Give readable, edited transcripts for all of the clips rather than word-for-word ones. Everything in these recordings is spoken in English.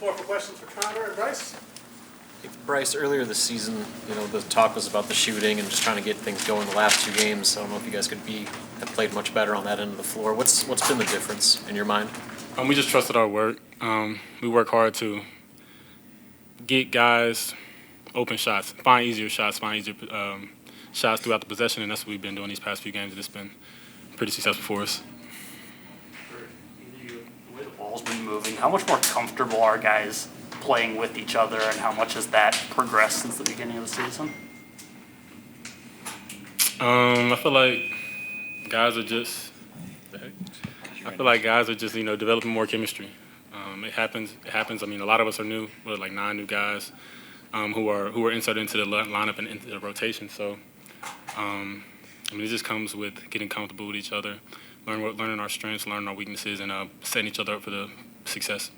floor for questions for Connor and Brice. Brice, earlier this season, the talk was about the shooting and just trying to get things going the last two games. I don't know if you guys have played much better on that end of the floor. What's been the difference in your mind? We just trusted our work. We work hard to get guys open shots, find easier shots throughout the possession, and that's what we've been doing these past few games, and it's been pretty successful for us. The way the ball's been moving, how much more comfortable are guys playing with each other, and how much has that progressed since the beginning of the season? I feel like guys are just developing more chemistry. It happens. I mean, a lot of us are new. We're like 9 new guys who are inserted into the lineup and into the rotation. So, it just comes with getting comfortable with each other, learning our strengths, learning our weaknesses, and setting each other up for the success.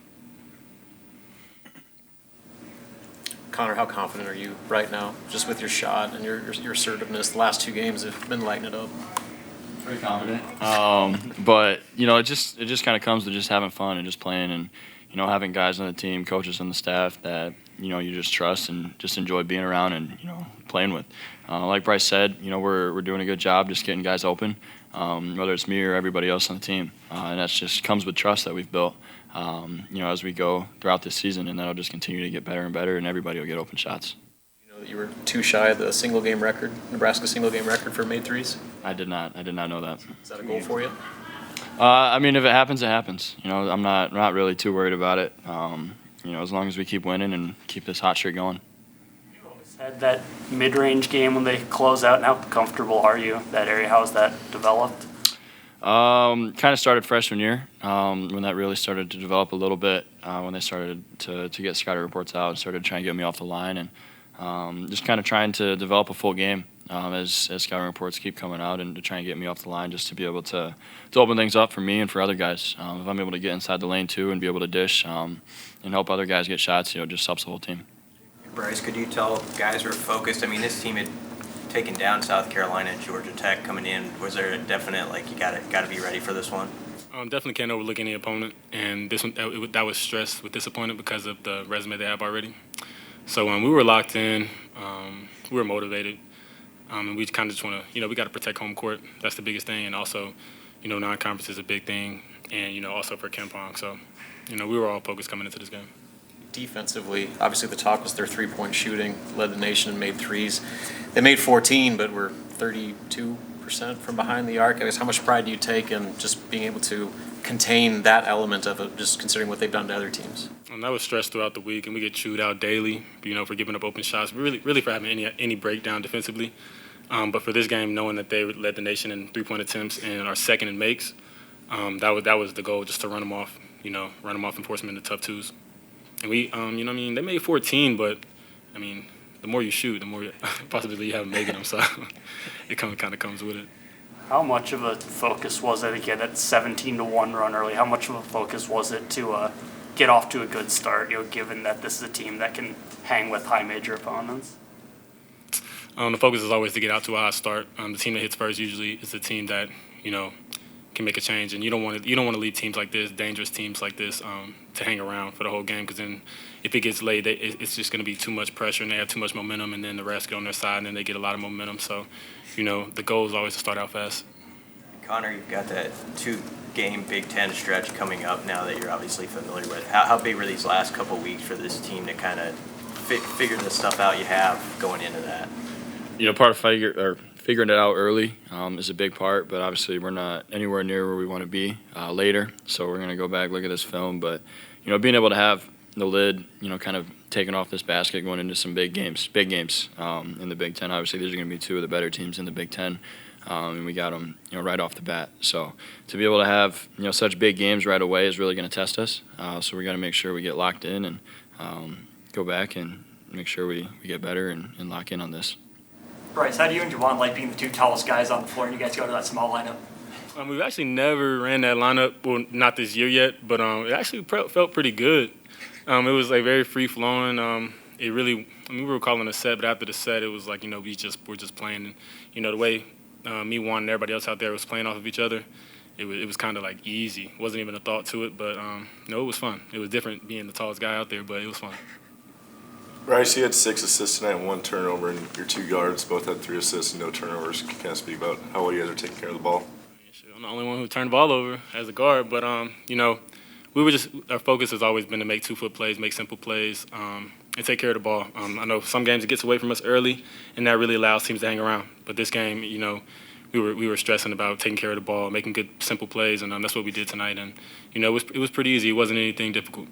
Connor, how confident are you right now, just with your shot and your assertiveness? The last 2 games have been lighting it up. Pretty confident. But it just kind of comes to just having fun and just playing and having guys on the team, coaches on the staff that you just trust and just enjoy being around and playing with. Like Brice said, we're doing a good job just getting guys open, whether it's me or everybody else on the team, and that just comes with trust that we've built. As we go throughout this season, and that'll just continue to get better and better, and everybody will get open shots. You were 2 shy of the Nebraska single game record for made threes. I did not know that. Is that a goal for you? If it happens, it happens. I'm not really too worried about it. As long as we keep winning and keep this hot streak going. You always had that mid-range game when they close out. And how comfortable are you that area? How has that developed? Kind of started freshman year when that really started to develop a little bit. When they started to get scouting reports out and started trying to get me off the line, and just kind of trying to develop a full game as scouting reports keep coming out, and to try and get me off the line just to be able to open things up for me and for other guys. If I'm able to get inside the lane too and be able to dish and help other guys get shots, just helps the whole team. Brice, could you tell guys who are focused? I mean, this team had taken down South Carolina and Georgia Tech coming in. Was there a definite, you got to be ready for this one? Definitely can't overlook any opponent, and this one that was stressed with this opponent because of the resume they have already. So when we were locked in, we were motivated, and we kind of just want to, we got to protect home court. That's the biggest thing, and also, non-conference is a big thing, and also for Kempong. So, we were all focused coming into this game. Defensively, obviously the talk was their 3-point shooting, led the nation and made threes. They made 14, but were 32% from behind the arc. I guess how much pride do you take in just being able to contain that element of it, just considering what they've done to other teams? That was stressed throughout the week, and we get chewed out daily, for giving up open shots, really for having any breakdown defensively. But for this game, knowing that they led the nation in 3-point attempts and are second in makes, that was the goal, just to run them off, and force them into tough twos. And we, they made 14, but, the more you shoot, the more possibility you have of making them. So it kind of comes with it. How much of a focus was it, again, that 17-1 run early? How much of a focus was it to get off to a good start, given that this is a team that can hang with high major opponents? The focus is always to get out to a hot start. The team that hits first usually is the team that, can make a change, and you don't want to leave teams like this, dangerous teams like this, to hang around for the whole game, because then if it gets late, it's just going to be too much pressure and they have too much momentum, and then the rest get on their side and then they get a lot of momentum. So, the goal is always to start out fast. Connor, you've got that 2-game Big Ten stretch coming up now that you're obviously familiar with. How big were these last couple of weeks for this team to kind of figure the stuff out you have going into that? Part of figuring it out early is a big part, but obviously we're not anywhere near where we want to be later. So we're going to go back, look at this film. But, being able to have the lid, kind of taking off this basket going into some big games in the Big Ten. Obviously, these are going to be 2 of the better teams in the Big Ten, and we got them, right off the bat. So to be able to have, such big games right away is really going to test us. So we got to make sure we get locked in and go back and make sure we get better and lock in on this. Brice, how do you and Javon like being the 2 tallest guys on the floor and you guys go to that small lineup? We've actually never ran that lineup, well, not this year yet, but it actually felt pretty good. It was very free flowing. It really, we were calling a set, but after the set, it was like, we're just playing. And, the way me, Juan, and everybody else out there was playing off of each other, it was kind of like easy. Wasn't even a thought to it, but no, it was fun. It was different being the tallest guy out there, but it was fun. Bryce, you had 6 assists tonight and 1 turnover, and your 2 guards both had 3 assists and no turnovers. Can you kind of speak about how well you guys are taking care of the ball? I'm the only one who turned the ball over as a guard, but you know, our focus has always been to make 2-foot plays, make simple plays, and take care of the ball. I know some games it gets away from us early, and that really allows teams to hang around. But this game, you know, we were stressing about taking care of the ball, making good simple plays, and that's what we did tonight. And you know, it was pretty easy. It wasn't anything difficult.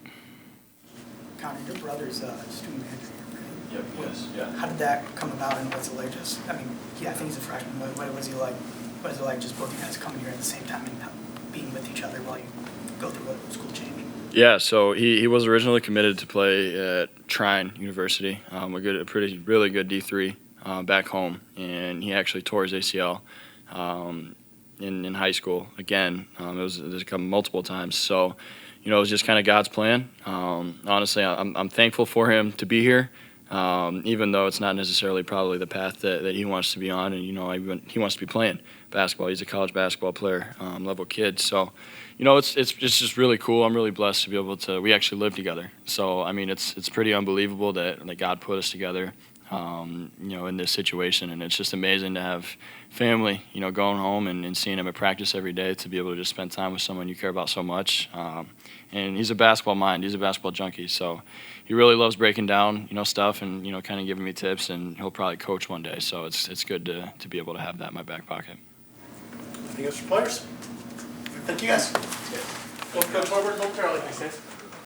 Connor, your brother's student manager here, right? Yep, yes, yeah. How did that come about, and what's it like just, I mean, yeah, I think he's a freshman, but what was he like, what is it like just both you guys coming here at the same time and being with each other while you go through a school change? Yeah, so he was originally committed to play at Trine University, really good D3 back home, and he actually tore his ACL in high school again. It was come multiple times, so you know, it was just kind of God's plan. Honestly, I'm thankful for him to be here, even though it's not necessarily probably the path that he wants to be on. And, you know, he wants to be playing basketball. He's a college basketball player, level kid. So, you know, it's just really cool. I'm really blessed to be able to – we actually live together. So, I mean, it's pretty unbelievable that God put us together, you know, in this situation. And it's just amazing to have family, you know, going home and seeing him at practice every day, to be able to just spend time with someone you care about so much. And he's a basketball mind. He's a basketball junkie. So he really loves breaking down, you know, stuff and, you know, kind of giving me tips. And he'll probably coach one day. So it's good to be able to have that in my back pocket. Anything else for players? Thank you guys. Both Coach Horvath, Coach Carroll, thanks, guys.